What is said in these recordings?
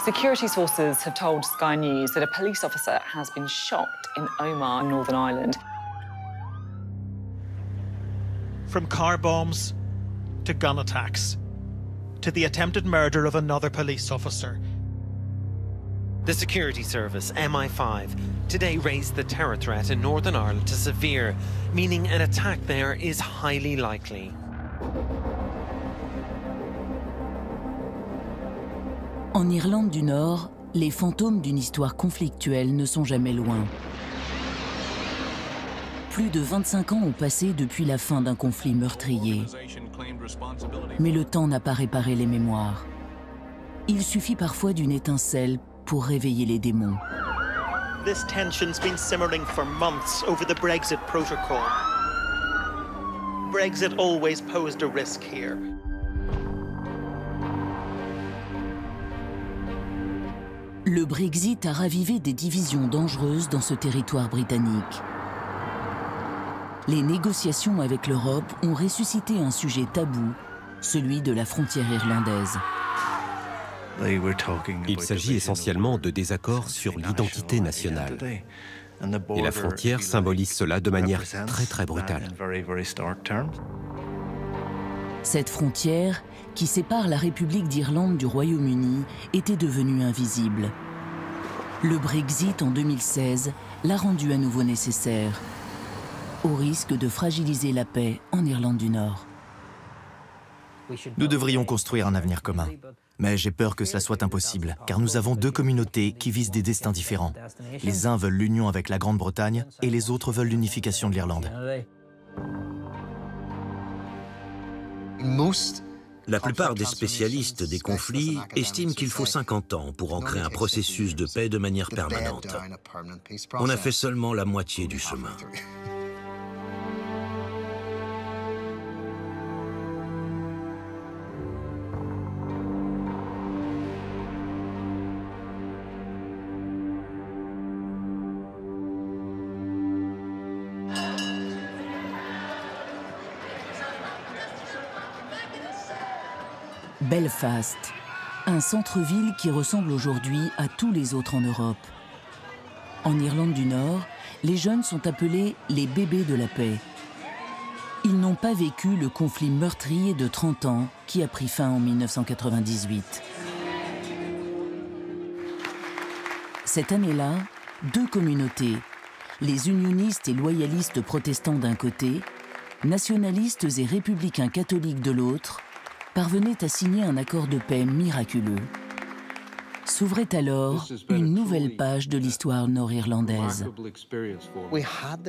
Security sources have told Sky News that a police officer has been shot in Omagh, Northern Ireland. From car bombs to gun attacks to the attempted murder of another police officer. The security service, MI5, today raised the terror threat in Northern Ireland to severe, meaning an attack there is highly likely. En Irlande du Nord, les fantômes d'une histoire conflictuelle ne sont jamais loin. Plus de 25 ans ont passé depuis la fin d'un conflit meurtrier. Mais le temps n'a pas réparé les mémoires. Il suffit parfois d'une étincelle pour réveiller les démons. This tension's been simmering for months over the Brexit protocol. Brexit always posed a risk here. Le Brexit a ravivé des divisions dangereuses dans ce territoire britannique. Les négociations avec l'Europe ont ressuscité un sujet tabou, celui de la frontière irlandaise. Il s'agit essentiellement de désaccords sur l'identité nationale. Et la frontière symbolise cela de manière très brutale. Cette frontière, qui sépare la République d'Irlande du Royaume-Uni, était devenue invisible. Le Brexit en 2016 l'a rendu à nouveau nécessaire, au risque de fragiliser la paix en Irlande du Nord. Nous devrions construire un avenir commun. Mais j'ai peur que cela soit impossible, car nous avons deux communautés qui visent des destins différents. Les uns veulent l'union avec la Grande-Bretagne et les autres veulent l'unification de l'Irlande. La plupart des spécialistes des conflits estiment qu'il faut 50 ans pour ancrer un processus de paix de manière permanente. On a fait seulement la moitié du chemin. Belfast, un centre-ville qui ressemble aujourd'hui à tous les autres en Europe. En Irlande du Nord, les jeunes sont appelés les bébés de la paix. Ils n'ont pas vécu le conflit meurtrier de 30 ans qui a pris fin en 1998. Cette année-là, deux communautés, les unionistes et loyalistes protestants d'un côté, nationalistes et républicains catholiques de l'autre, parvenaient à signer un accord de paix miraculeux. S'ouvrait alors une nouvelle page de l'histoire nord-irlandaise.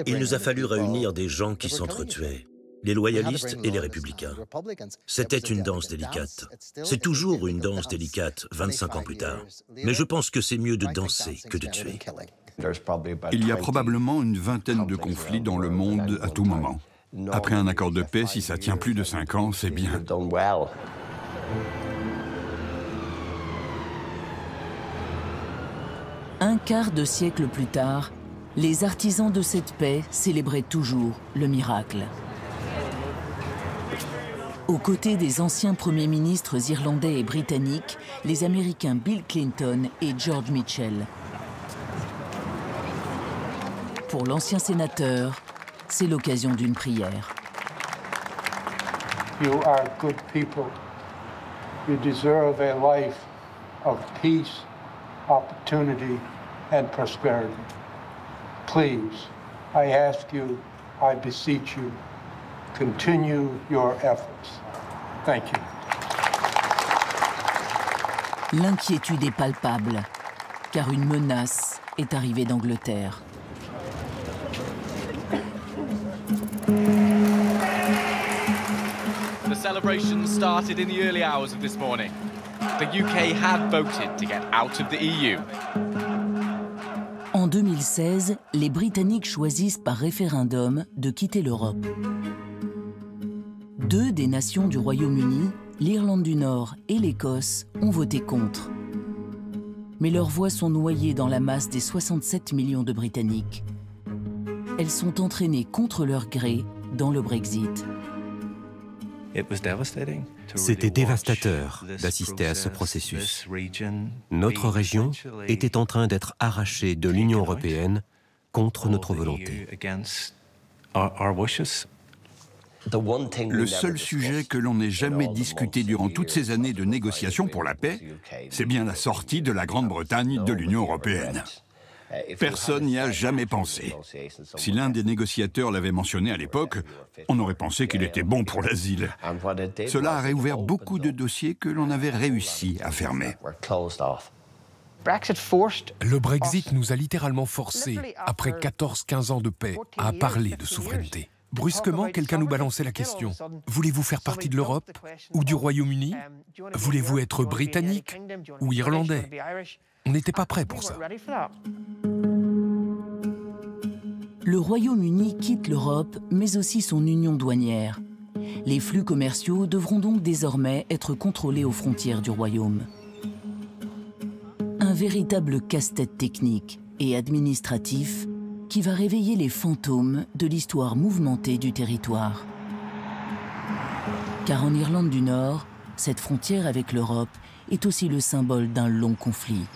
Il nous a fallu réunir des gens qui s'entretuaient, les loyalistes et les républicains. C'était une danse délicate. C'est toujours une danse délicate, 25 ans plus tard. Mais je pense que c'est mieux de danser que de tuer. Il y a probablement une vingtaine de conflits dans le monde à tout moment. Après un accord de paix, si ça tient plus de 5 ans, c'est bien. Un quart de siècle plus tard, les artisans de cette paix célébraient toujours le miracle. Aux côtés des anciens premiers ministres irlandais et britanniques, les Américains Bill Clinton et George Mitchell. Pour l'ancien sénateur, c'est l'occasion d'une prière. You are good people. You deserve a life of peace, opportunity, and prosperity. Please, I ask you, I beseech you, continue your efforts. Thank you. L'inquiétude est palpable, car une menace est arrivée d'Angleterre. The celebrations started in the early hours of this morning. The UK had voted to get out of the EU. En 2016, les Britanniques choisissent par référendum de quitter l'Europe. Deux des nations du Royaume-Uni, l'Irlande du Nord et l'Écosse, ont voté contre. Mais leurs voix sont noyées dans la masse des 67 millions de Britanniques. Elles sont entraînées contre leur gré dans le Brexit. C'était dévastateur d'assister à ce processus. Notre région était en train d'être arrachée de l'Union européenne contre notre volonté. Le seul sujet que l'on n'ait jamais discuté durant toutes ces années de négociations pour la paix, c'est bien la sortie de la Grande-Bretagne de l'Union européenne. Personne n'y a jamais pensé. Si l'un des négociateurs l'avait mentionné à l'époque, on aurait pensé qu'il était bon pour l'asile. Cela a réouvert beaucoup de dossiers que l'on avait réussi à fermer. Le Brexit nous a littéralement forcés, après 14-15 ans de paix, à parler de souveraineté. Brusquement, quelqu'un nous balançait la question. Voulez-vous faire partie de l'Europe ou du Royaume-Uni? Voulez-vous être britannique ou irlandais? On n'était pas prêts pour ça. Le Royaume-Uni quitte l'Europe, mais aussi son union douanière. Les flux commerciaux devront donc désormais être contrôlés aux frontières du Royaume. Un véritable casse-tête technique et administratif qui va réveiller les fantômes de l'histoire mouvementée du territoire. Car en Irlande du Nord, cette frontière avec l'Europe est aussi le symbole d'un long conflit.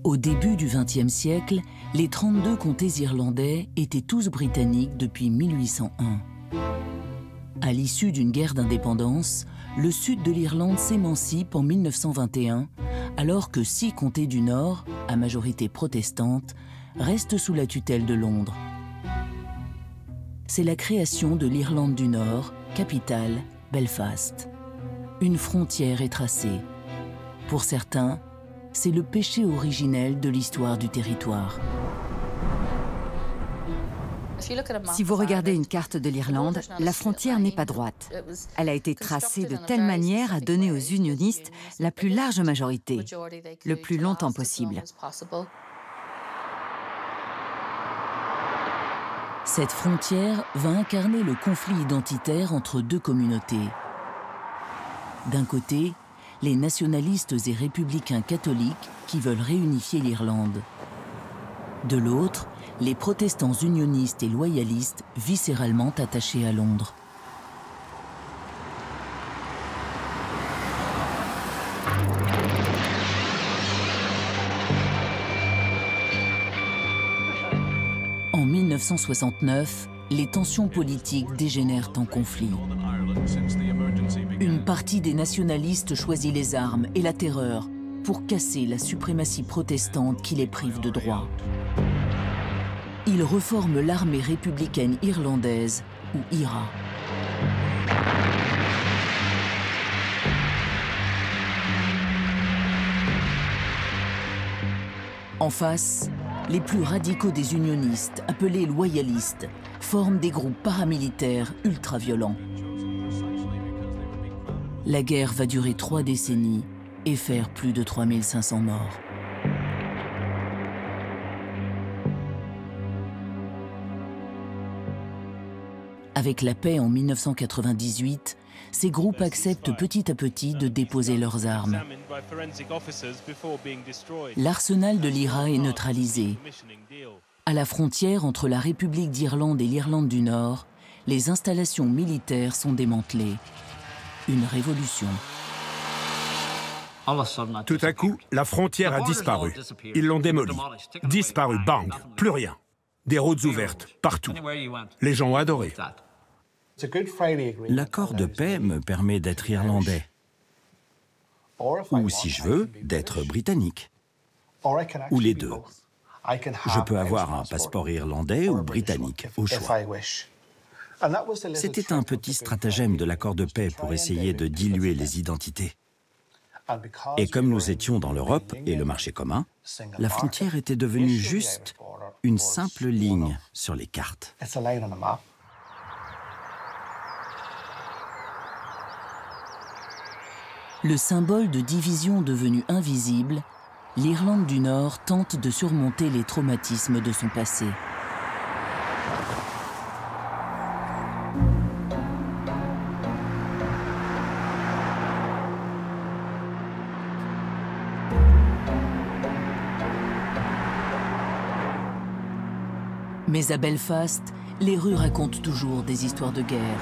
Au début du XXe siècle, les 32 comtés irlandais étaient tous britanniques depuis 1801. À l'issue d'une guerre d'indépendance, le sud de l'Irlande s'émancipe en 1921, alors que 6 comtés du Nord, à majorité protestante, restent sous la tutelle de Londres. C'est la création de l'Irlande du Nord, capitale Belfast. Une frontière est tracée. Pour certains, c'est le péché originel de l'histoire du territoire. Si vous regardez une carte de l'Irlande, la frontière n'est pas droite. Elle a été tracée de telle manière à donner aux unionistes la plus large majorité, le plus longtemps possible. Cette frontière va incarner le conflit identitaire entre deux communautés. D'un côté, les nationalistes et républicains catholiques qui veulent réunifier l'Irlande. De l'autre, les protestants unionistes et loyalistes viscéralement attachés à Londres. En 1969, les tensions politiques dégénèrent en conflit. Une partie des nationalistes choisit les armes et la terreur pour casser la suprématie protestante qui les prive de droits. Ils reforment l'armée républicaine irlandaise, ou IRA. En face, les plus radicaux des unionistes, appelés loyalistes, forment des groupes paramilitaires ultra-violents. La guerre va durer 3 décennies et faire plus de 3500 morts. Avec la paix en 1998, ces groupes acceptent petit à petit de déposer leurs armes. L'arsenal de l'IRA est neutralisé. À la frontière entre la République d'Irlande et l'Irlande du Nord, les installations militaires sont démantelées. Une révolution. Tout à coup, la frontière a disparu. Ils l'ont démolie. Disparu, bang, plus rien. Des routes ouvertes, partout. Les gens ont adoré. L'accord de paix me permet d'être irlandais. Ou, si je veux, d'être britannique. Ou les deux. Je peux avoir un passeport irlandais ou britannique, au choix. C'était un petit stratagème de l'accord de paix pour essayer de diluer les identités. Et comme nous étions dans l'Europe et le marché commun, la frontière était devenue juste une simple ligne sur les cartes. Le symbole de division devenu invisible, l'Irlande du Nord tente de surmonter les traumatismes de son passé. Mais à Belfast, les rues racontent toujours des histoires de guerre.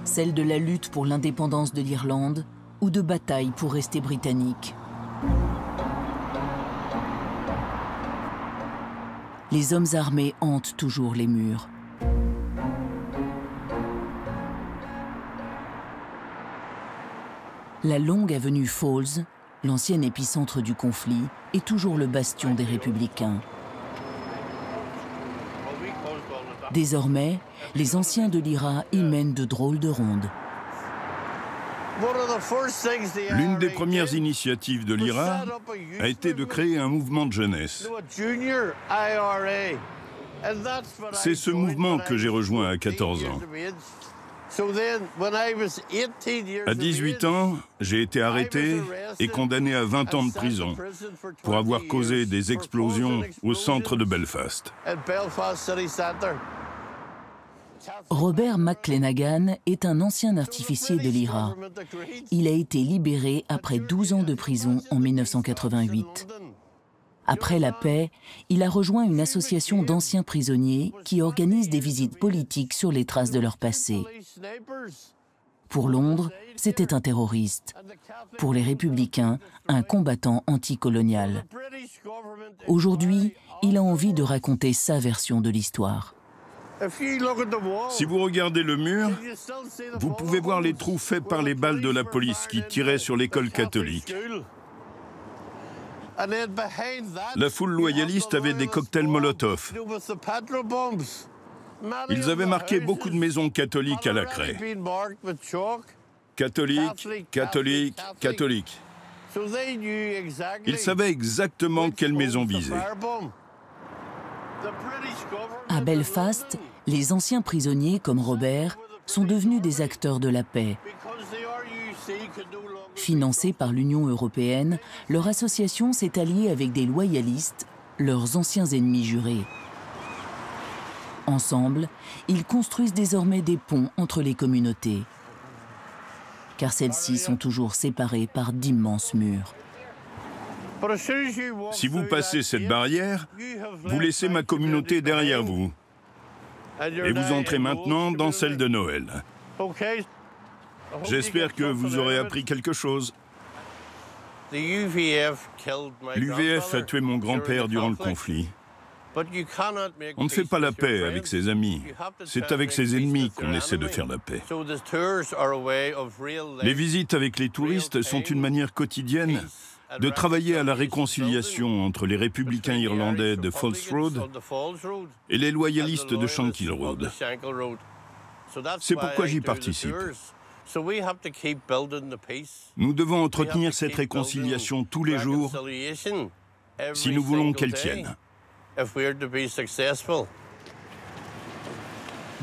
Celle de la lutte pour l'indépendance de l'Irlande ou de bataille pour rester britannique. Les hommes armés hantent toujours les murs. La longue avenue Falls, l'ancien épicentre du conflit, est toujours le bastion des républicains. Désormais, les anciens de l'IRA y mènent de drôles de rondes. L'une des premières initiatives de l'IRA a été de créer un mouvement de jeunesse. C'est ce mouvement que j'ai rejoint à 14 ans. À 18 ans, j'ai été arrêté et condamné à 20 ans de prison pour avoir causé des explosions au centre de Belfast. Robert McClenaghan est un ancien artificier de l'IRA. Il a été libéré après 12 ans de prison en 1988. Après la paix, il a rejoint une association d'anciens prisonniers qui organise des visites politiques sur les traces de leur passé. Pour Londres, c'était un terroriste. Pour les républicains, un combattant anticolonial. Aujourd'hui, il a envie de raconter sa version de l'histoire. Si vous regardez le mur, vous pouvez voir les trous faits par les balles de la police qui tiraient sur l'école catholique. La foule loyaliste avait des cocktails Molotov. Ils avaient marqué beaucoup de maisons catholiques à la craie. Catholique, catholique, catholique. Ils savaient exactement quelle maison viser. À Belfast, les anciens prisonniers comme Robert sont devenus des acteurs de la paix. Financée par l'Union européenne, leur association s'est alliée avec des loyalistes, leurs anciens ennemis jurés. Ensemble, ils construisent désormais des ponts entre les communautés, car celles-ci sont toujours séparées par d'immenses murs. Si vous passez cette barrière, vous laissez ma communauté derrière vous. Et vous entrez maintenant dans celle de Noël. J'espère que vous aurez appris quelque chose. L'UVF a tué mon grand-père durant le conflit. On ne fait pas la paix avec ses amis. C'est avec ses ennemis qu'on essaie de faire la paix. Les visites avec les touristes sont une manière quotidienne de travailler à la réconciliation entre les républicains irlandais de Falls Road et les loyalistes de Shankill Road. C'est pourquoi j'y participe. Nous devons entretenir cette réconciliation tous les jours si nous voulons qu'elle tienne.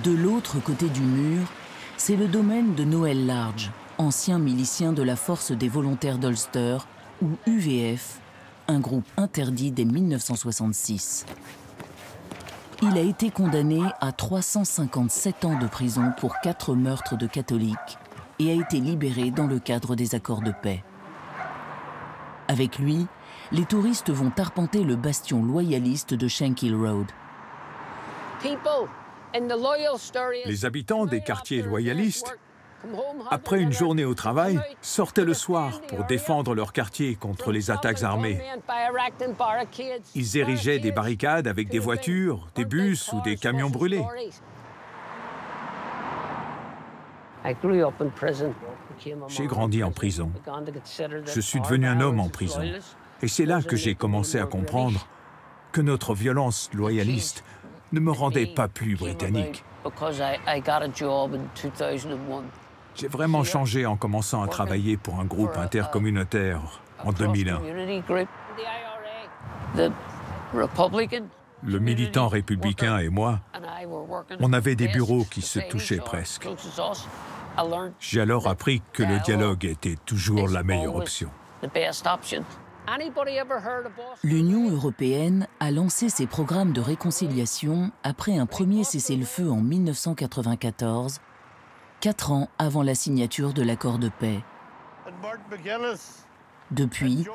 De l'autre côté du mur, c'est le domaine de Noel Large, ancien milicien de la Force des volontaires d'Ulster, ou UVF, un groupe interdit dès 1966. Il a été condamné à 357 ans de prison pour 4 meurtres de catholiques et a été libéré dans le cadre des accords de paix. Avec lui, les touristes vont arpenter le bastion loyaliste de Shankill Road. Les habitants des quartiers loyalistes, après une journée au travail, sortaient le soir pour défendre leur quartier contre les attaques armées. Ils érigeaient des barricades avec des voitures, des bus ou des camions brûlés. J'ai grandi en prison. Je suis devenu un homme en prison. Et c'est là que j'ai commencé à comprendre que notre violence loyaliste ne me rendait pas plus britannique. J'ai vraiment changé en commençant à travailler pour un groupe intercommunautaire en 2001. Le militant républicain et moi, on avait des bureaux qui se touchaient presque. J'ai alors appris que le dialogue était toujours la meilleure option. L'Union européenne a lancé ses programmes de réconciliation après un premier cessez-le-feu en 1994, 4 ans avant la signature de l'accord de paix. Depuis,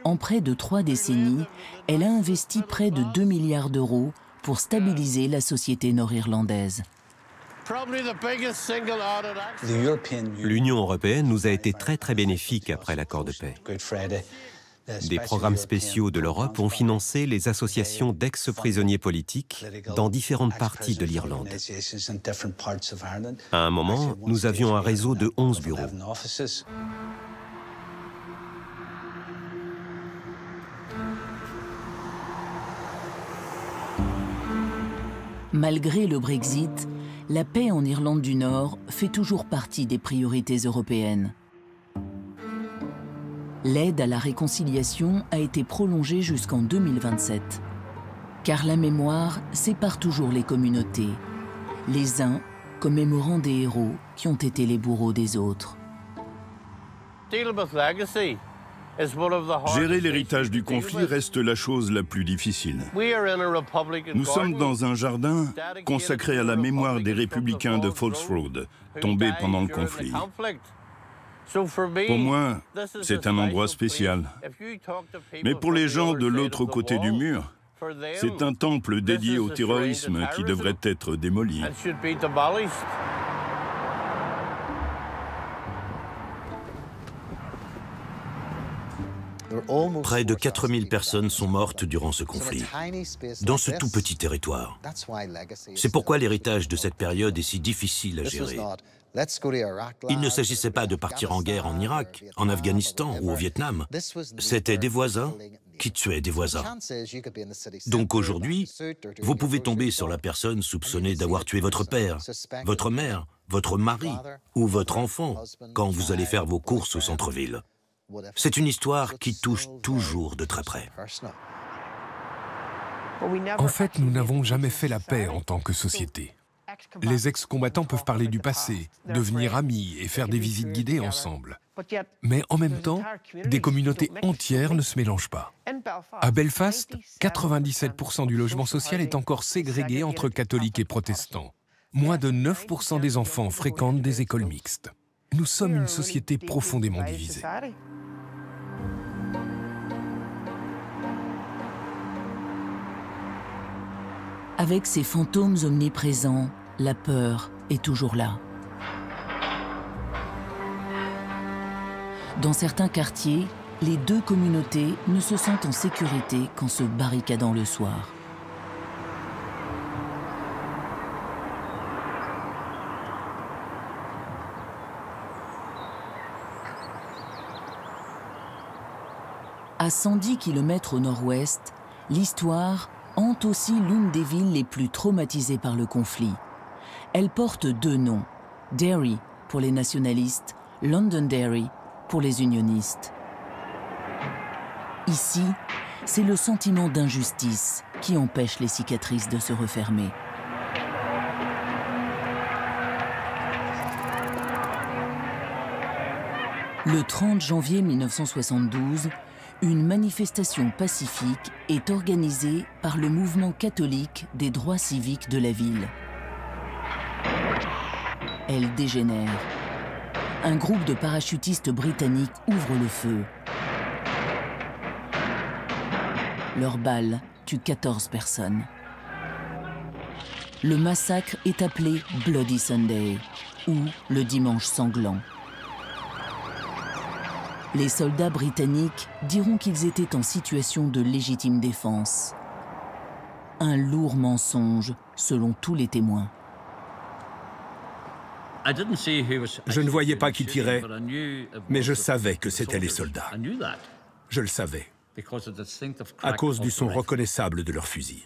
en près de 3 décennies, elle a investi près de 2 milliards d'euros pour stabiliser la société nord-irlandaise. L'Union européenne nous a été très bénéfique après l'accord de paix. Des programmes spéciaux de l'Europe ont financé les associations d'ex-prisonniers politiques dans différentes parties de l'Irlande. À un moment, nous avions un réseau de 11 bureaux. Malgré le Brexit, la paix en Irlande du Nord fait toujours partie des priorités européennes. L'aide à la réconciliation a été prolongée jusqu'en 2027. Car la mémoire sépare toujours les communautés, les uns commémorant des héros qui ont été les bourreaux des autres. Gérer l'héritage du conflit reste la chose la plus difficile. Nous sommes dans un jardin consacré à la mémoire des républicains de Falls Road, tombés pendant le conflit. Pour moi, c'est un endroit spécial. Mais pour les gens de l'autre côté du mur, c'est un temple dédié au terrorisme qui devrait être démoli. Près de 4000 personnes sont mortes durant ce conflit, dans ce tout petit territoire. C'est pourquoi l'héritage de cette période est si difficile à gérer. Il ne s'agissait pas de partir en guerre en Irak, en Afghanistan ou au Vietnam. C'était des voisins qui tuaient des voisins. Donc aujourd'hui, vous pouvez tomber sur la personne soupçonnée d'avoir tué votre père, votre mère, votre mari ou votre enfant quand vous allez faire vos courses au centre-ville. C'est une histoire qui touche toujours de très près. En fait, nous n'avons jamais fait la paix en tant que société. Les ex-combattants peuvent parler du passé, devenir amis et faire des visites guidées ensemble. Mais en même temps, des communautés entières ne se mélangent pas. À Belfast, 97% du logement social est encore ségrégué entre catholiques et protestants. Moins de 9% des enfants fréquentent des écoles mixtes. Nous sommes une société profondément divisée. Avec ses fantômes omniprésents, la peur est toujours là. Dans certains quartiers, les deux communautés ne se sentent en sécurité qu'en se barricadant le soir. À 110 km au nord-ouest, l'histoire hante aussi l'une des villes les plus traumatisées par le conflit. Elle porte deux noms, Derry pour les nationalistes, Londonderry pour les unionistes. Ici, c'est le sentiment d'injustice qui empêche les cicatrices de se refermer. Le 30 janvier 1972, une manifestation pacifique est organisée par le mouvement catholique des droits civiques de la ville. Elle dégénère. Un groupe de parachutistes britanniques ouvre le feu. Leurs balles tuent 14 personnes. Le massacre est appelé Bloody Sunday, ou le dimanche sanglant. Les soldats britanniques diront qu'ils étaient en situation de légitime défense. Un lourd mensonge, selon tous les témoins. Je ne voyais pas qui tirait, mais je savais que c'étaient les soldats. Je le savais, à cause du son reconnaissable de leurs fusils.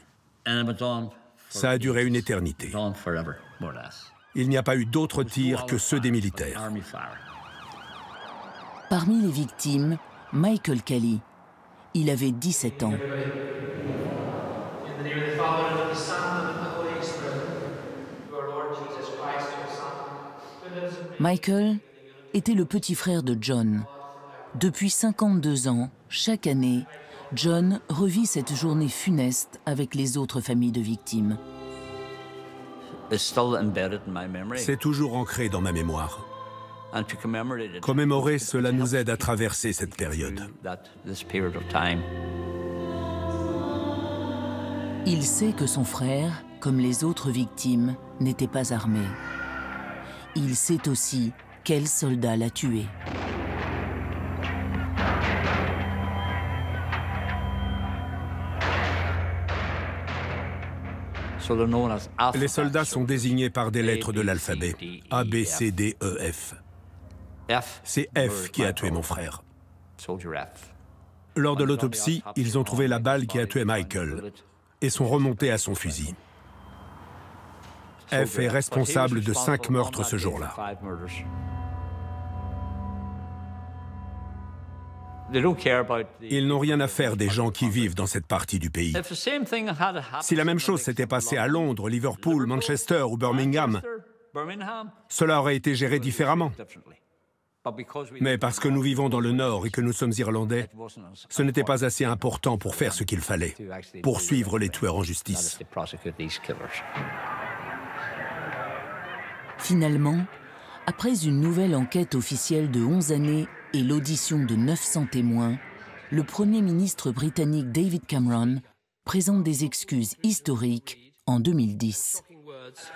Ça a duré une éternité. Il n'y a pas eu d'autres tirs que ceux des militaires. Parmi les victimes, Michael Kelly. Il avait 17 ans. Michael était le petit frère de John. Depuis 52 ans, chaque année, John revit cette journée funeste avec les autres familles de victimes. C'est toujours ancré dans ma mémoire. Commémorer, cela nous aide à traverser cette période. Il sait que son frère, comme les autres victimes, n'était pas armé. Il sait aussi quel soldat l'a tué. Les soldats sont désignés par des lettres de l'alphabet. A, B, C, D, E, F. C'est F qui a tué mon frère. Lors de l'autopsie, ils ont trouvé la balle qui a tué Michael et sont remontés à son fusil. F est responsable de 5 meurtres ce jour-là. Ils n'ont rien à faire des gens qui vivent dans cette partie du pays. Si la même chose s'était passée à Londres, Liverpool, Manchester ou Birmingham, cela aurait été géré différemment. Mais parce que nous vivons dans le Nord et que nous sommes Irlandais, ce n'était pas assez important pour faire ce qu'il fallait, poursuivre les tueurs en justice. Finalement, après une nouvelle enquête officielle de 11 années et l'audition de 900 témoins, le Premier ministre britannique David Cameron présente des excuses historiques en 2010.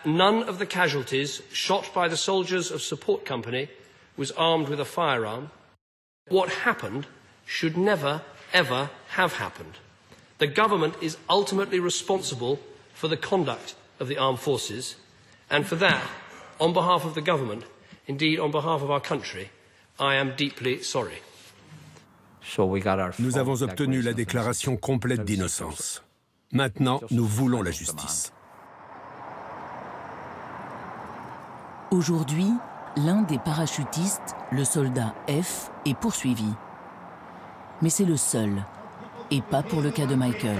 None of the casualties shot by the soldiers of Support Company was armed with a firearm. What happened should never, ever have happened. The government is ultimately responsible for the conduct of the armed forces, and for that, on behalf of the government, indeed on behalf of our country, I am deeply sorry. Nous avons obtenu la déclaration complète d'innocence. Maintenant, nous voulons la justice. Aujourd'hui, l'un des parachutistes, le soldat F, est poursuivi. Mais c'est le seul, et pas pour le cas de Michael.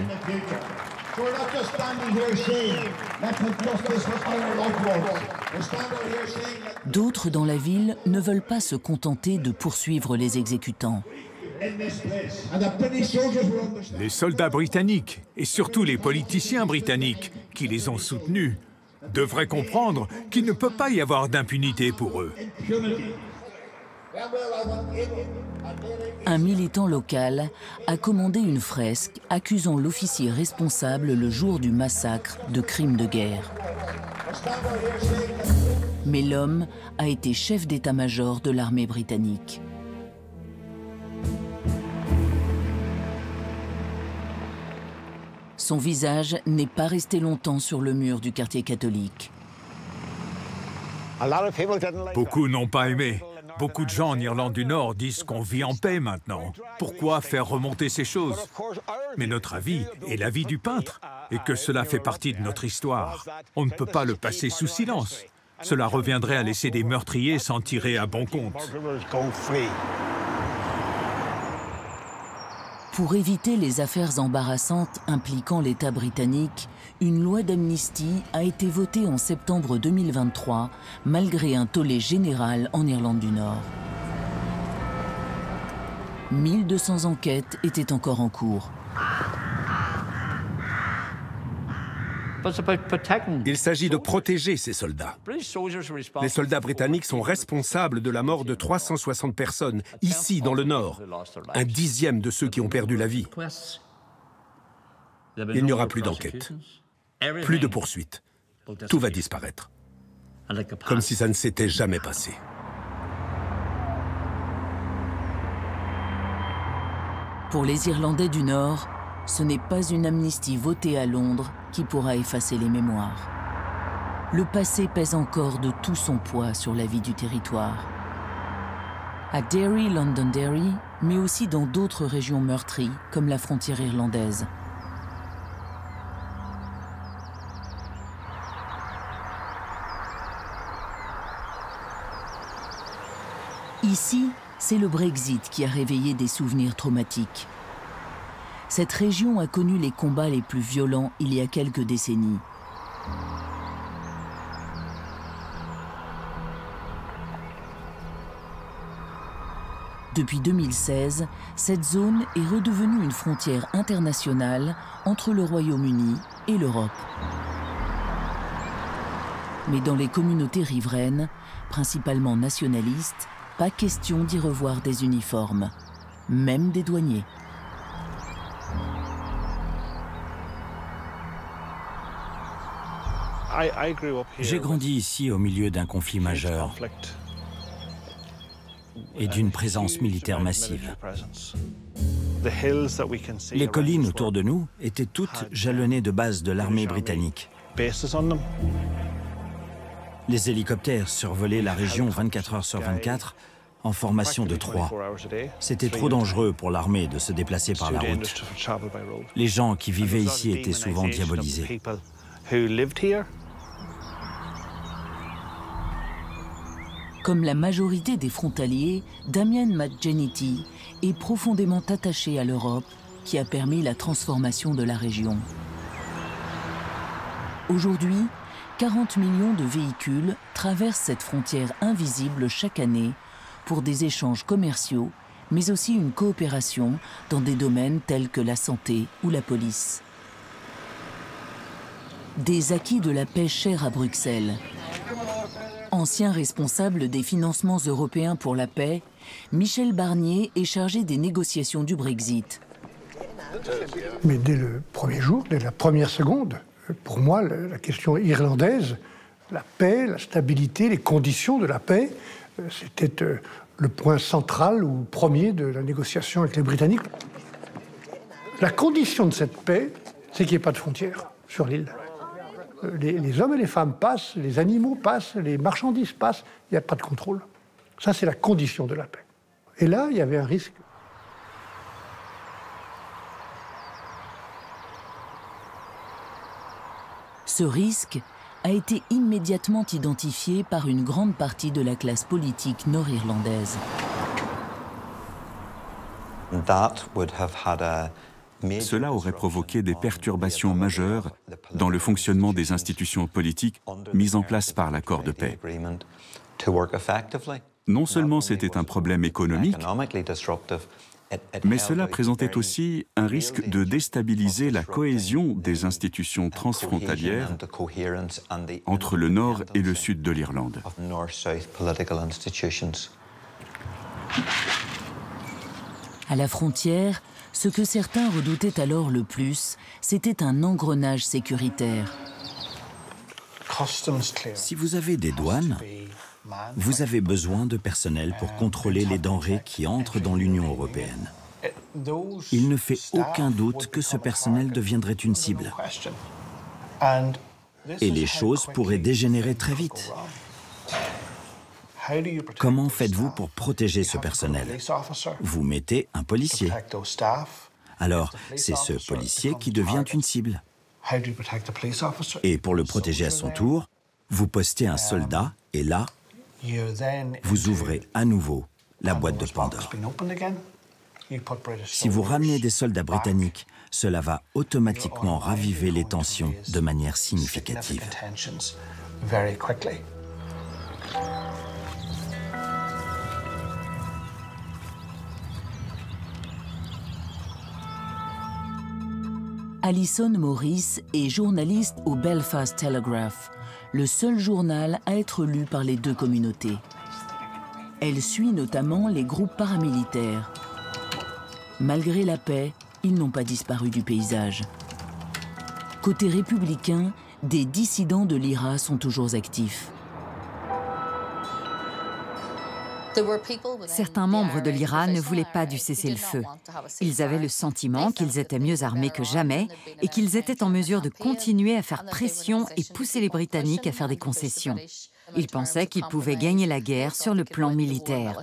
D'autres dans la ville ne veulent pas se contenter de poursuivre les exécutants. Les soldats britanniques, et surtout les politiciens britanniques qui les ont soutenus, devraient comprendre qu'il ne peut pas y avoir d'impunité pour eux. Un militant local a commandé une fresque accusant l'officier responsable le jour du massacre de crimes de guerre. Mais l'homme a été chef d'état-major de l'armée britannique. Son visage n'est pas resté longtemps sur le mur du quartier catholique. Beaucoup n'ont pas aimé. Beaucoup de gens en Irlande du Nord disent qu'on vit en paix maintenant. Pourquoi faire remonter ces choses? Mais notre avis est l'avis du peintre, et que cela fait partie de notre histoire. On ne peut pas le passer sous silence. Cela reviendrait à laisser des meurtriers s'en tirer à bon compte. Pour éviter les affaires embarrassantes impliquant l'État britannique, une loi d'amnistie a été votée en septembre 2023, malgré un tollé général en Irlande du Nord. 1200 enquêtes étaient encore en cours. Il s'agit de protéger ces soldats. Les soldats britanniques sont responsables de la mort de 360 personnes, ici dans le Nord, un dixième de ceux qui ont perdu la vie. Il n'y aura plus d'enquête, plus de poursuites. Tout va disparaître, comme si ça ne s'était jamais passé. Pour les Irlandais du Nord, ce n'est pas une amnistie votée à Londres qui pourra effacer les mémoires. Le passé pèse encore de tout son poids sur la vie du territoire. À Derry, Londonderry, mais aussi dans d'autres régions meurtries, comme la frontière irlandaise. Ici, c'est le Brexit qui a réveillé des souvenirs traumatiques. Cette région a connu les combats les plus violents il y a quelques décennies. Depuis 2016, cette zone est redevenue une frontière internationale entre le Royaume-Uni et l'Europe. Mais dans les communautés riveraines, principalement nationalistes, pas question d'y revoir des uniformes, même des douaniers. J'ai grandi ici au milieu d'un conflit majeur et d'une présence militaire massive. Les collines autour de nous étaient toutes jalonnées de bases de l'armée britannique. Les hélicoptères survolaient la région 24 heures sur 24 en formation de 3. C'était trop dangereux pour l'armée de se déplacer par la route. Les gens qui vivaient ici étaient souvent diabolisés. Comme la majorité des frontaliers, Damien McGenity est profondément attaché à l'Europe qui a permis la transformation de la région. Aujourd'hui, 40 millions de véhicules traversent cette frontière invisible chaque année pour des échanges commerciaux, mais aussi une coopération dans des domaines tels que la santé ou la police. Des acquis de la paix chers à Bruxelles. Ancien responsable des financements européens pour la paix, Michel Barnier est chargé des négociations du Brexit. Mais dès le premier jour, dès la première seconde, pour moi, la question irlandaise, la paix, la stabilité, les conditions de la paix, c'était le point central ou premier de la négociation avec les Britanniques. La condition de cette paix, c'est qu'il n'y ait pas de frontières sur l'île. Les hommes et les femmes passent, les animaux passent, les marchandises passent, il n'y a pas de contrôle. Ça, c'est la condition de la paix. Et là, il y avait un risque. Ce risque a été immédiatement identifié par une grande partie de la classe politique nord-irlandaise. Cela aurait provoqué des perturbations majeures dans le fonctionnement des institutions politiques mises en place par l'accord de paix. Non seulement c'était un problème économique, mais cela présentait aussi un risque de déstabiliser la cohésion des institutions transfrontalières entre le nord et le sud de l'Irlande. À la frontière, ce que certains redoutaient alors le plus, c'était un engrenage sécuritaire. Si vous avez des douanes, vous avez besoin de personnel pour contrôler les denrées qui entrent dans l'Union européenne. Il ne fait aucun doute que ce personnel deviendrait une cible. Et les choses pourraient dégénérer très vite. Comment faites-vous pour protéger ce personnel? Vous mettez un policier. Alors, c'est ce policier qui devient une cible. Et pour le protéger à son tour, vous postez un soldat et là, vous ouvrez à nouveau la boîte de Pandore. Si vous ramenez des soldats britanniques, cela va automatiquement raviver les tensions de manière significative. Alison Morris est journaliste au Belfast Telegraph, le seul journal à être lu par les deux communautés. Elle suit notamment les groupes paramilitaires. Malgré la paix, ils n'ont pas disparu du paysage. Côté républicain, des dissidents de l'IRA sont toujours actifs. Certains membres de l'IRA ne voulaient pas du cessez-le-feu. Ils avaient le sentiment qu'ils étaient mieux armés que jamais et qu'ils étaient en mesure de continuer à faire pression et pousser les Britanniques à faire des concessions. Ils pensaient qu'ils pouvaient gagner la guerre sur le plan militaire.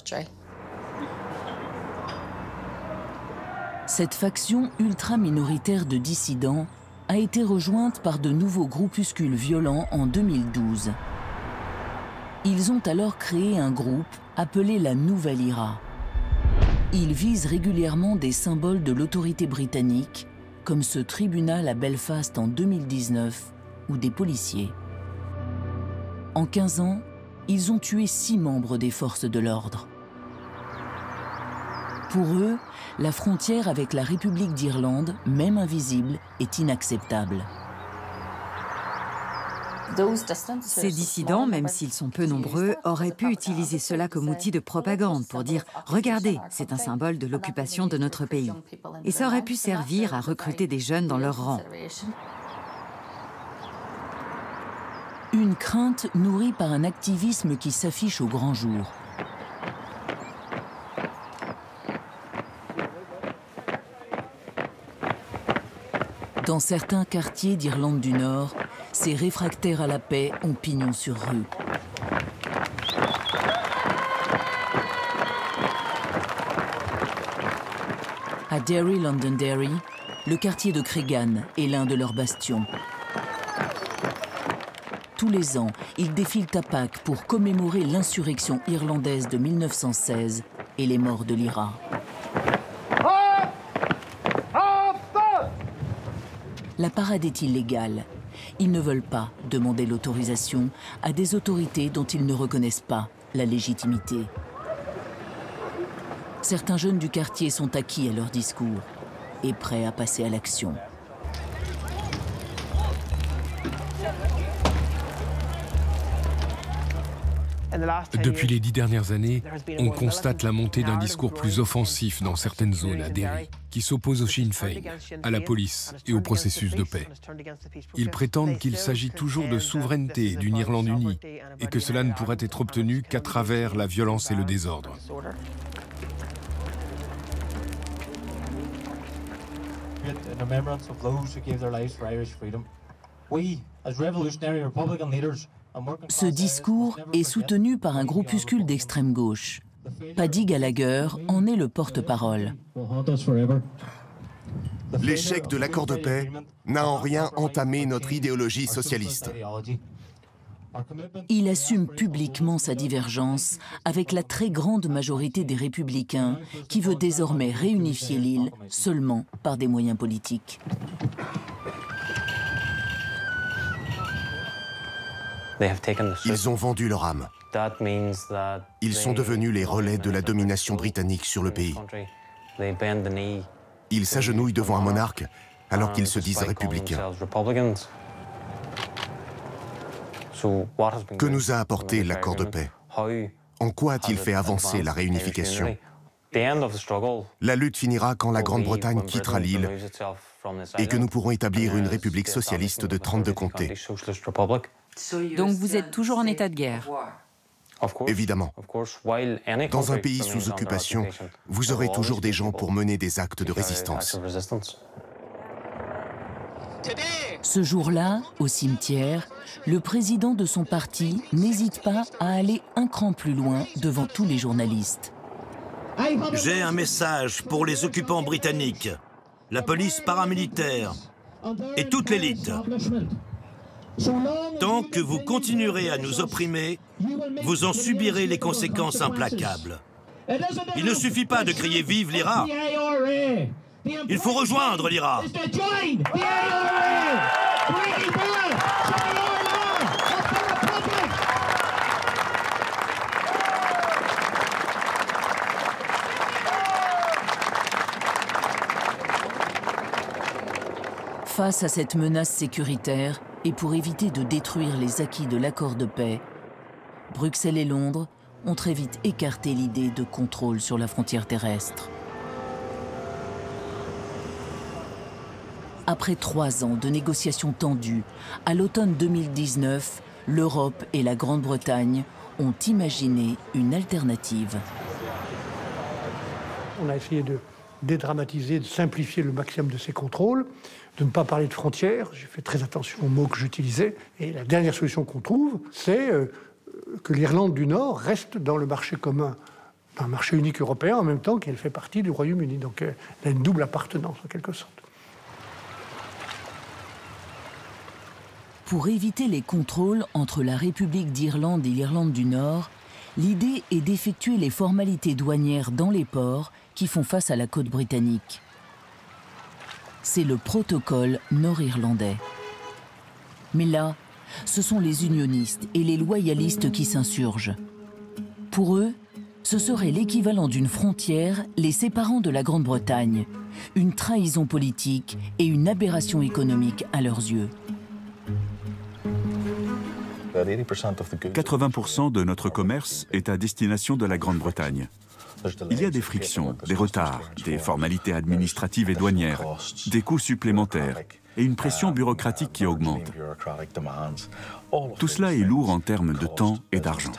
Cette faction ultra-minoritaire de dissidents a été rejointe par de nouveaux groupuscules violents en 2012. Ils ont alors créé un groupe appelé la Nouvelle IRA. Ils visent régulièrement des symboles de l'autorité britannique, comme ce tribunal à Belfast en 2019, ou des policiers. En 15 ans, ils ont tué 6 membres des forces de l'ordre. Pour eux, la frontière avec la République d'Irlande, même invisible, est inacceptable. Ces dissidents, même s'ils sont peu nombreux, auraient pu utiliser cela comme outil de propagande pour dire « Regardez, c'est un symbole de l'occupation de notre pays ». Et ça aurait pu servir à recruter des jeunes dans leur rang. crainte nourrie par un activisme qui s'affiche au grand jour. Dans certains quartiers d'Irlande du Nord, ces réfractaires à la paix ont pignon sur rue. À Derry, Londonderry, le quartier de Cregan est l'un de leurs bastions. Tous les ans, ils défilent à Pâques pour commémorer l'insurrection irlandaise de 1916 et les morts de l'IRA. La parade est illégale. Ils ne veulent pas demander l'autorisation à des autorités dont ils ne reconnaissent pas la légitimité. Certains jeunes du quartier sont acquis à leur discours et prêts à passer à l'action. Depuis les 10 dernières années, on constate la montée d'un discours plus offensif dans certaines zones à Derry, qui s'oppose au Sinn Féin, à la police et au processus de paix. Ils prétendent qu'il s'agit toujours de souveraineté d'une Irlande unie et que cela ne pourrait être obtenu qu'à travers la violence et le désordre. Ce discours est soutenu par un groupuscule d'extrême gauche. Paddy Gallagher en est le porte-parole. L'échec de l'accord de paix n'a en rien entamé notre idéologie socialiste. Il assume publiquement sa divergence avec la très grande majorité des républicains qui veut désormais réunifier l'île seulement par des moyens politiques. Ils ont vendu leur âme. Ils sont devenus les relais de la domination britannique sur le pays. Ils s'agenouillent devant un monarque alors qu'ils se disent républicains. Que nous a apporté l'accord de paix? En quoi a-t-il fait avancer la réunification? La lutte finira quand la Grande-Bretagne quittera l'île et que nous pourrons établir une république socialiste de 32 comtés. Donc vous êtes toujours en état de guerre? Évidemment. Dans un pays sous occupation, vous aurez toujours des gens pour mener des actes de résistance. Ce jour-là, au cimetière, le président de son parti n'hésite pas à aller un cran plus loin devant tous les journalistes. J'ai un message pour les occupants britanniques, la police paramilitaire et toute l'élite. Tant que vous continuerez à nous opprimer, vous en subirez les conséquences implacables. Il ne suffit pas de crier « Vive l'IRA !» Il faut rejoindre l'IRA. Face à cette menace sécuritaire, et pour éviter de détruire les acquis de l'accord de paix, Bruxelles et Londres ont très vite écarté l'idée de contrôle sur la frontière terrestre. Après 3 ans de négociations tendues, à l'automne 2019, l'Europe et la Grande-Bretagne ont imaginé une alternative. On a essayé de dédramatiser, de simplifier le maximum de ces contrôles, de ne pas parler de frontières. J'ai fait très attention aux mots que j'utilisais. Et la dernière solution qu'on trouve, c'est que l'Irlande du Nord reste dans le marché commun, dans le marché unique européen, en même temps qu'elle fait partie du Royaume-Uni. Donc elle a une double appartenance, en quelque sorte. Pour éviter les contrôles entre la République d'Irlande et l'Irlande du Nord, l'idée est d'effectuer les formalités douanières dans les ports qui font face à la côte britannique. C'est le protocole nord-irlandais. Mais là, ce sont les unionistes et les loyalistes qui s'insurgent. Pour eux, ce serait l'équivalent d'une frontière les séparant de la Grande-Bretagne, une trahison politique et une aberration économique à leurs yeux. 80% de notre commerce est à destination de la Grande-Bretagne. Il y a des frictions, des retards, des formalités administratives et douanières, des coûts supplémentaires. et une pression bureaucratique qui augmente. Tout cela est lourd en termes de temps et d'argent.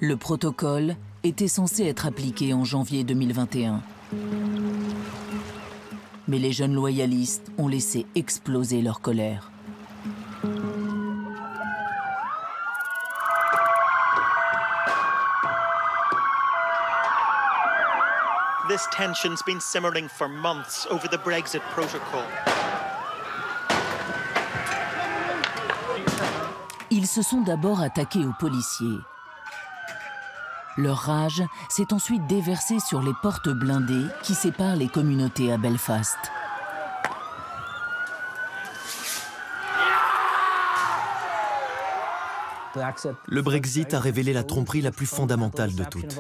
Le protocole était censé être appliqué en janvier 2021. Mais les jeunes loyalistes ont laissé exploser leur colère. This tension's been simmering for months over the Brexit protocol. Ils se sont d'abord attaqués aux policiers. Leur rage s'est ensuite déversée sur les portes blindées qui séparent les communautés à Belfast. Le Brexit a révélé la tromperie la plus fondamentale de toutes,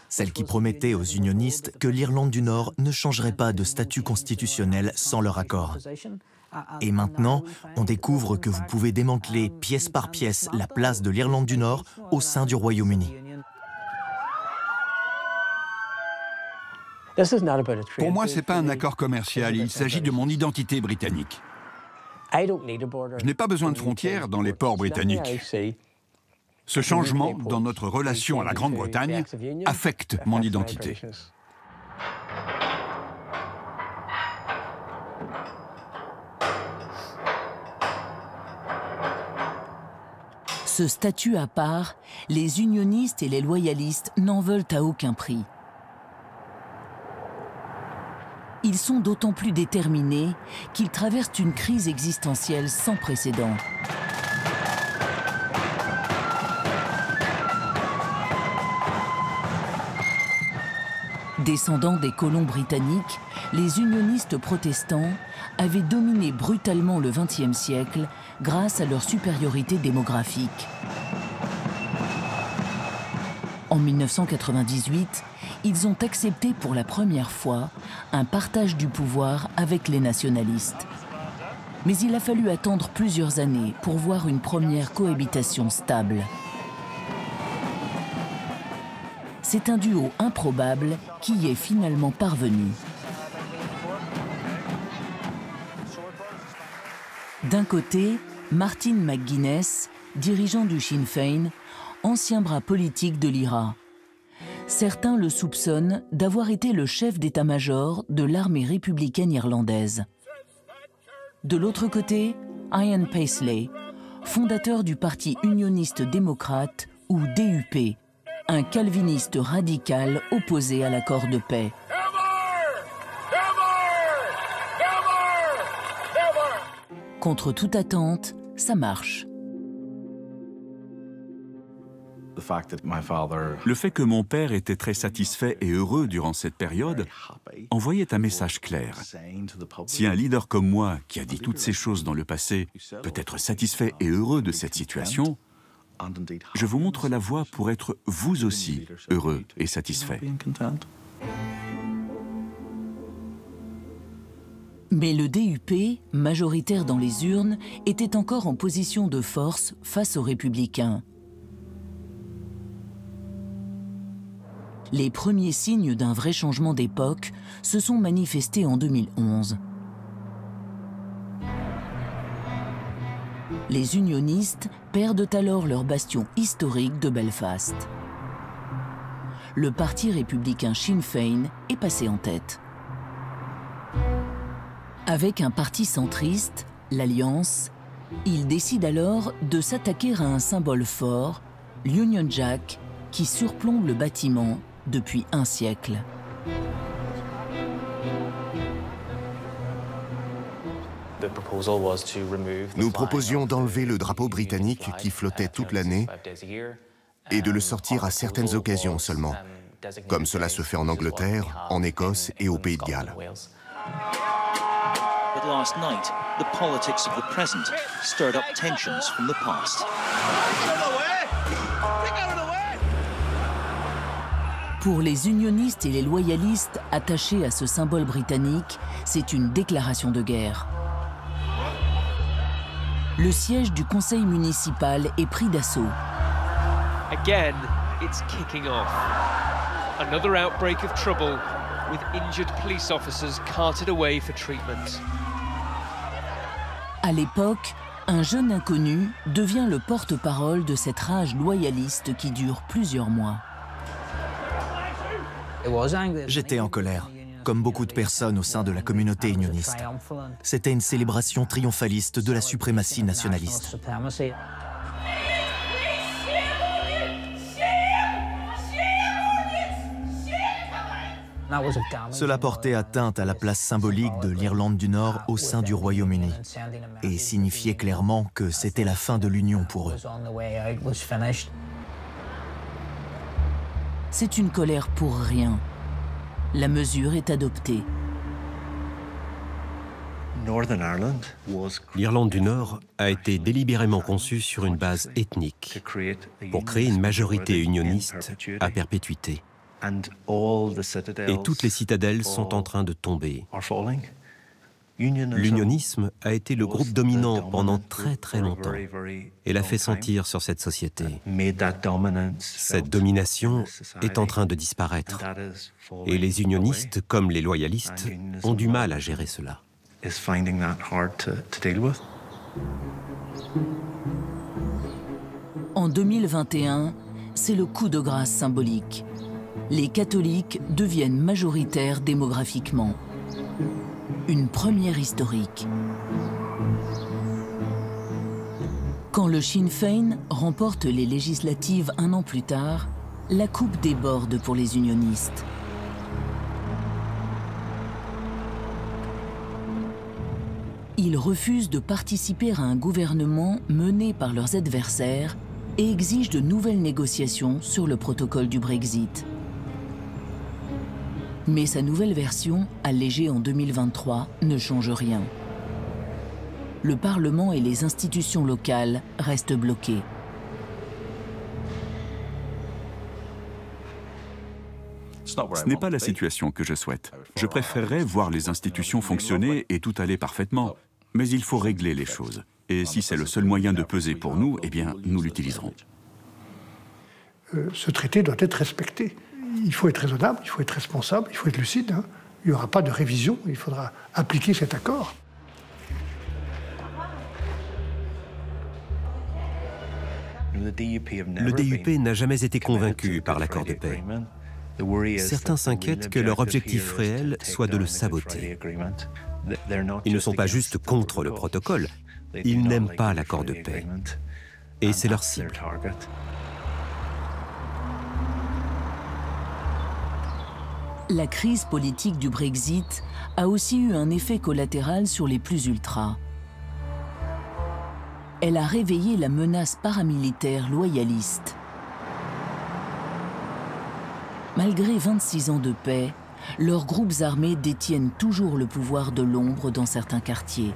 celle qui promettait aux unionistes que l'Irlande du Nord ne changerait pas de statut constitutionnel sans leur accord. Et maintenant, on découvre que vous pouvez démanteler pièce par pièce la place de l'Irlande du Nord au sein du Royaume-Uni. Pour moi, ce n'est pas un accord commercial, il s'agit de mon identité britannique. Je n'ai pas besoin de frontières dans les ports britanniques. Ce changement dans notre relation à la Grande-Bretagne affecte mon identité. Ce statut à part, les unionistes et les loyalistes n'en veulent à aucun prix. Ils sont d'autant plus déterminés qu'ils traversent une crise existentielle sans précédent. Descendants des colons britanniques, les unionistes protestants avaient dominé brutalement le XXe siècle grâce à leur supériorité démographique. En 1998, ils ont accepté pour la première fois un partage du pouvoir avec les nationalistes. Mais il a fallu attendre plusieurs années pour voir une première cohabitation stable. C'est un duo improbable qui y est finalement parvenu. D'un côté, Martin McGuinness, dirigeant du Sinn Féin, ancien bras politique de l'IRA. Certains le soupçonnent d'avoir été le chef d'état-major de l'armée républicaine irlandaise. De l'autre côté, Ian Paisley, fondateur du Parti unioniste démocrate, ou DUP, un calviniste radical opposé à l'accord de paix. Contre toute attente, ça marche. Le fait que mon père était très satisfait et heureux durant cette période envoyait un message clair. Si un leader comme moi, qui a dit toutes ces choses dans le passé, peut être satisfait et heureux de cette situation, je vous montre la voie pour être vous aussi heureux et satisfait. Mais le DUP, majoritaire dans les urnes, était encore en position de force face aux Républicains. Les premiers signes d'un vrai changement d'époque se sont manifestés en 2011. Les unionistes perdent alors leur bastion historique de Belfast. Le parti républicain Sinn Féin est passé en tête. Avec un parti centriste, l'Alliance, il décide alors de s'attaquer à un symbole fort, l'Union Jack, qui surplombe le bâtiment depuis un siècle. Nous proposions d'enlever le drapeau britannique qui flottait toute l'année et de le sortir à certaines occasions seulement, comme cela se fait en Angleterre, en Écosse et au Pays de Galles. But last night, the politics of the present stirred up tensions from the past. Pour les unionistes et les loyalistes attachés à ce symbole britannique, c'est une déclaration de guerre. Le siège du conseil municipal est pris d'assaut. Again, it's kicking off. Another outbreak of trouble with injured police officers carted away for treatment. À l'époque, un jeune inconnu devient le porte-parole de cette rage loyaliste qui dure plusieurs mois. J'étais en colère, comme beaucoup de personnes au sein de la communauté unioniste. C'était une célébration triomphaliste de la suprématie nationaliste. Cela portait atteinte à la place symbolique de l'Irlande du Nord au sein du Royaume-Uni et signifiait clairement que c'était la fin de l'Union pour eux. C'est une colère pour rien. La mesure est adoptée. L'Irlande du Nord a été délibérément conçue sur une base ethnique pour créer une majorité unioniste à perpétuité. Et toutes les citadelles sont en train de tomber. L'unionisme a été le groupe dominant pendant très longtemps et l'a fait sentir sur cette société. Cette domination est en train de disparaître et les unionistes, comme les loyalistes, ont du mal à gérer cela. En 2021, c'est le coup de grâce symbolique. Les catholiques deviennent majoritaires démographiquement. Une première historique. Quand le Sinn Féin remporte les législatives un an plus tard, la coupe déborde pour les unionistes. Ils refusent de participer à un gouvernement mené par leurs adversaires et exigent de nouvelles négociations sur le protocole du Brexit. Mais sa nouvelle version, allégée en 2023, ne change rien. Le Parlement et les institutions locales restent bloqués. Ce n'est pas la situation que je souhaite. Je préférerais voir les institutions fonctionner et tout aller parfaitement. Mais il faut régler les choses. Et si c'est le seul moyen de peser pour nous, eh bien, nous l'utiliserons. Ce traité doit être respecté. Il faut être raisonnable, il faut être responsable, il faut être lucide. Hein. Il n'y aura pas de révision, il faudra appliquer cet accord. Le DUP n'a jamais été convaincu par l'accord de paix. Certains s'inquiètent que leur objectif réel soit de le saboter. Ils ne sont pas juste contre le protocole, ils n'aiment pas l'accord de paix. Et c'est leur cible. La crise politique du Brexit a aussi eu un effet collatéral sur les plus ultras. Elle a réveillé la menace paramilitaire loyaliste. Malgré 26 ans de paix, leurs groupes armés détiennent toujours le pouvoir de l'ombre dans certains quartiers.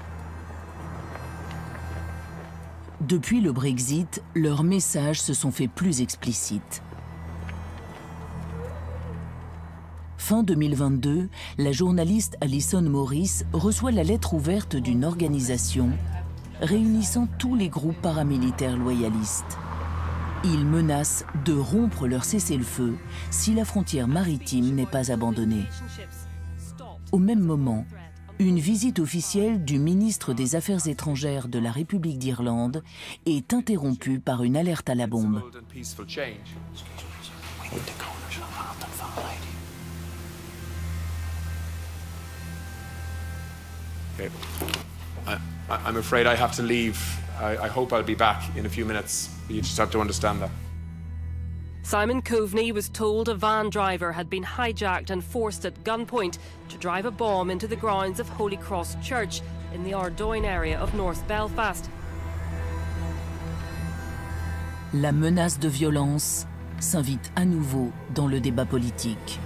Depuis le Brexit, leurs messages se sont fait plus explicites. Fin 2022, la journaliste Alison Morris reçoit la lettre ouverte d'une organisation réunissant tous les groupes paramilitaires loyalistes. Ils menacent de rompre leur cessez-le-feu si la frontière maritime n'est pas abandonnée. Au même moment, une visite officielle du ministre des Affaires étrangères de la République d'Irlande est interrompue par une alerte à la bombe. Okay. I'm afraid I have to leave. I hope I'll be back in a few minutes. You just have to understand that. Simon Coveney was told a van driver had been hijacked and forced at gunpoint to drive a bomb into the grounds of Holy Cross Church in the Ardoyne area of North Belfast. La menace de violence s'invite à nouveau dans le débat politique.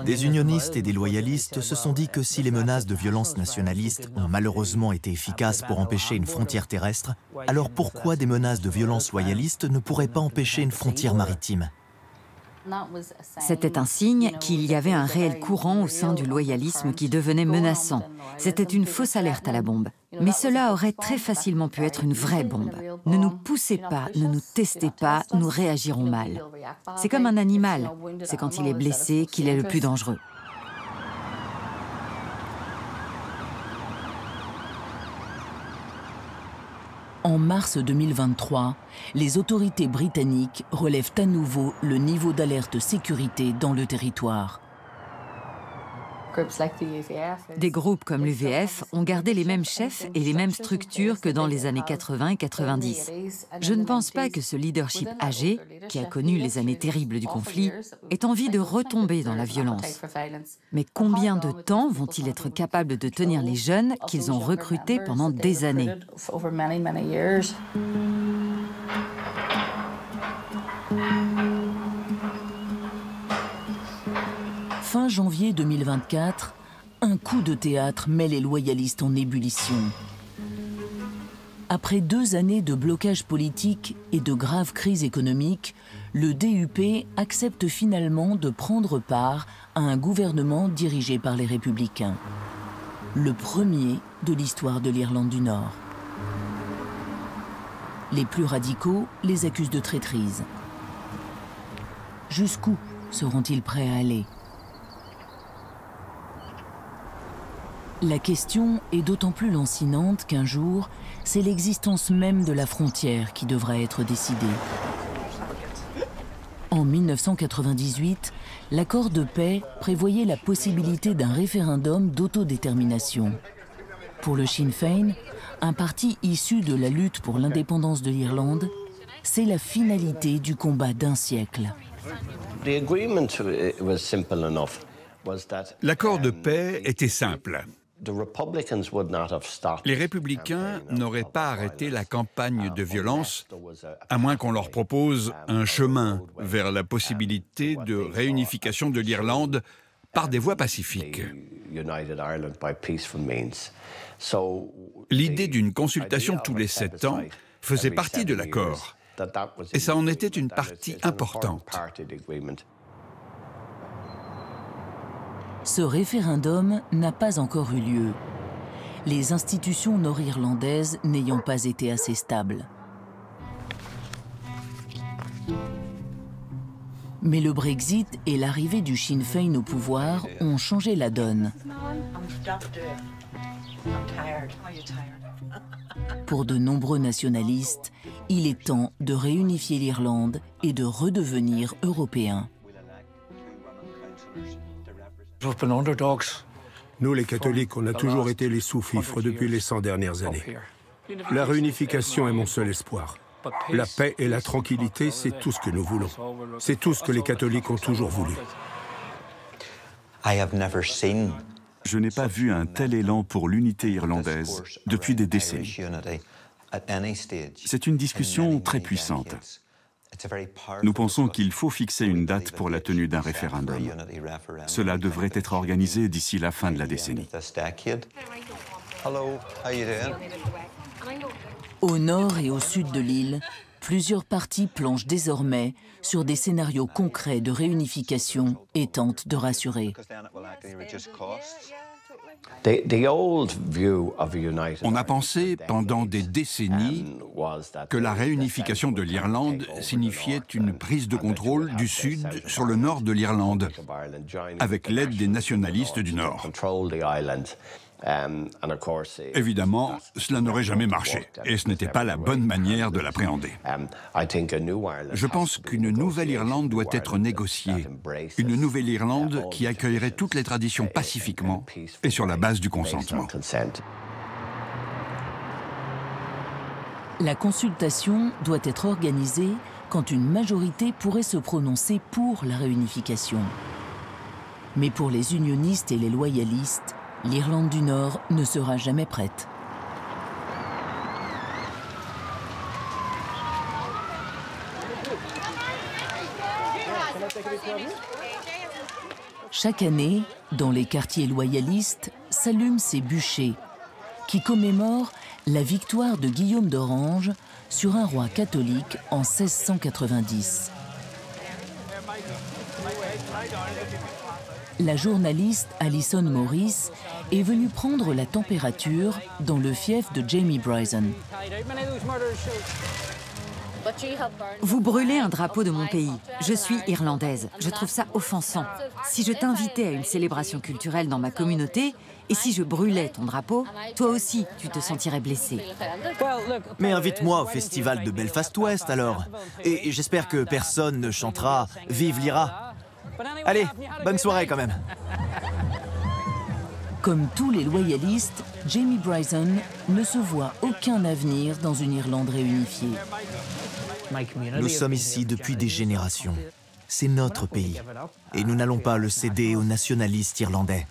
Des unionistes et des loyalistes se sont dit que si les menaces de violence nationalistes ont malheureusement été efficaces pour empêcher une frontière terrestre, alors pourquoi des menaces de violence loyalistes ne pourraient pas empêcher une frontière maritime? C'était un signe qu'il y avait un réel courant au sein du loyalisme qui devenait menaçant. C'était une fausse alerte à la bombe. Mais cela aurait très facilement pu être une vraie bombe. Ne nous poussez pas, ne nous testez pas, nous réagirons mal. C'est comme un animal. C'est quand il est blessé qu'il est le plus dangereux. En mars 2023, les autorités britanniques relèvent à nouveau le niveau d'alerte sécurité dans le territoire. Des groupes comme l'UVF ont gardé les mêmes chefs et les mêmes structures que dans les années 80 et 90. Je ne pense pas que ce leadership âgé, qui a connu les années terribles du conflit, ait envie de retomber dans la violence. Mais combien de temps vont-ils être capables de tenir les jeunes qu'ils ont recrutés pendant des années ? Fin janvier 2024, un coup de théâtre met les loyalistes en ébullition. Après 2 années de blocage politique et de graves crises économiques, le DUP accepte finalement de prendre part à un gouvernement dirigé par les Républicains. Le premier de l'histoire de l'Irlande du Nord. Les plus radicaux les accusent de traîtrise. Jusqu'où seront-ils prêts à aller ? La question est d'autant plus lancinante qu'un jour, c'est l'existence même de la frontière qui devra être décidée. En 1998, l'accord de paix prévoyait la possibilité d'un référendum d'autodétermination. Pour le Sinn Féin, un parti issu de la lutte pour l'indépendance de l'Irlande, c'est la finalité du combat d'un siècle. L'accord de paix était simple. Les républicains n'auraient pas arrêté la campagne de violence, à moins qu'on leur propose un chemin vers la possibilité de réunification de l'Irlande par des voies pacifiques. L'idée d'une consultation tous les 7 ans faisait partie de l'accord, et ça en était une partie importante. Ce référendum n'a pas encore eu lieu, les institutions nord-irlandaises n'ayant pas été assez stables. Mais le Brexit et l'arrivée du Sinn Féin au pouvoir ont changé la donne. Pour de nombreux nationalistes, il est temps de réunifier l'Irlande et de redevenir européens. Nous, les catholiques, on a toujours été les sous-fifres depuis les 100 dernières années. La réunification est mon seul espoir. La paix et la tranquillité, c'est tout ce que nous voulons. C'est tout ce que les catholiques ont toujours voulu. Je n'ai pas vu un tel élan pour l'unité irlandaise depuis des décennies. C'est une discussion très puissante. Nous pensons qu'il faut fixer une date pour la tenue d'un référendum. Cela devrait être organisé d'ici la fin de la décennie. Au nord et au sud de l'île, plusieurs partis planchent désormais sur des scénarios concrets de réunification et tentent de rassurer. On a pensé pendant des décennies que la réunification de l'Irlande signifiait une prise de contrôle du Sud sur le nord de l'Irlande, avec l'aide des nationalistes du Nord. Évidemment, cela n'aurait jamais marché, et ce n'était pas la bonne manière de l'appréhender. Je pense qu'une nouvelle Irlande doit être négociée, une nouvelle Irlande qui accueillerait toutes les traditions pacifiquement et sur la base du consentement. La consultation doit être organisée quand une majorité pourrait se prononcer pour la réunification. Mais pour les unionistes et les loyalistes, l'Irlande du Nord ne sera jamais prête. Chaque année, dans les quartiers loyalistes, s'allument ces bûchers qui commémorent la victoire de Guillaume d'Orange sur un roi catholique en 1690. La journaliste Alison Morris est venue prendre la température dans le fief de Jamie Bryson. Vous brûlez un drapeau de mon pays. Je suis irlandaise. Je trouve ça offensant. Si je t'invitais à une célébration culturelle dans ma communauté, et si je brûlais ton drapeau, toi aussi, tu te sentirais blessé. Mais invite-moi au festival de Belfast West alors. Et j'espère que personne ne chantera « Vive l'IRA ». Allez, bonne soirée quand même. Comme tous les loyalistes, Jamie Bryson ne se voit aucun avenir dans une Irlande réunifiée. Nous sommes ici depuis des générations. C'est notre pays. Et nous n'allons pas le céder aux nationalistes irlandais.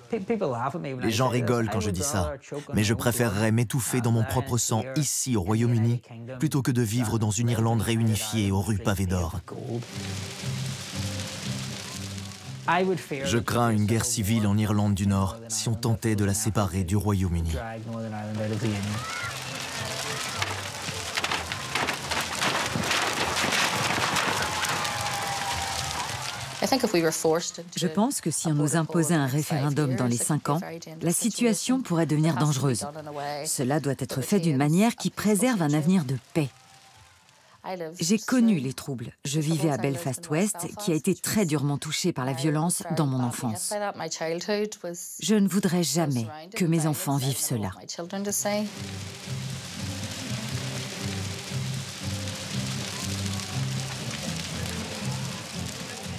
Les gens rigolent quand je dis ça, mais je préférerais m'étouffer dans mon propre sang ici au Royaume-Uni plutôt que de vivre dans une Irlande réunifiée aux rues pavées d'or. Je crains une guerre civile en Irlande du Nord si on tentait de la séparer du Royaume-Uni. Je pense que si on nous imposait un référendum dans les 5 ans, la situation pourrait devenir dangereuse. Cela doit être fait d'une manière qui préserve un avenir de paix. J'ai connu les troubles. Je vivais à Belfast West, qui a été très durement touché par la violence dans mon enfance. Je ne voudrais jamais que mes enfants vivent cela.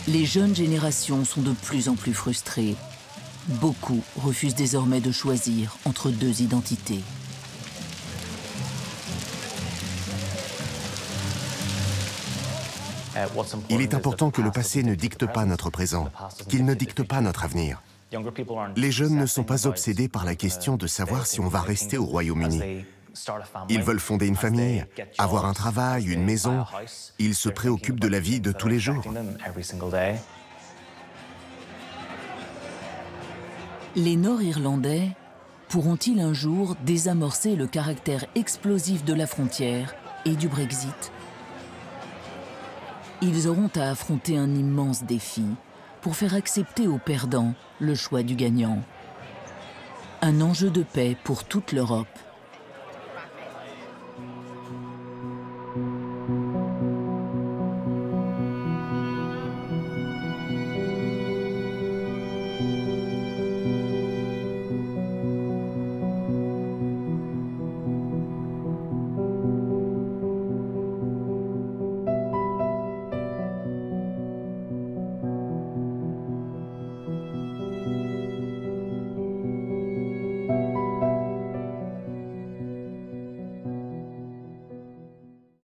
Les jeunes générations sont de plus en plus frustrées. Beaucoup refusent désormais de choisir entre deux identités. Il est important que le passé ne dicte pas notre présent, qu'il ne dicte pas notre avenir. Les jeunes ne sont pas obsédés par la question de savoir si on va rester au Royaume-Uni. Ils veulent fonder une famille, avoir un travail, une maison. Ils se préoccupent de la vie de tous les jours. Les Nord-Irlandais pourront-ils un jour désamorcer le caractère explosif de la frontière et du Brexit ? Ils auront à affronter un immense défi pour faire accepter aux perdants le choix du gagnant. Un enjeu de paix pour toute l'Europe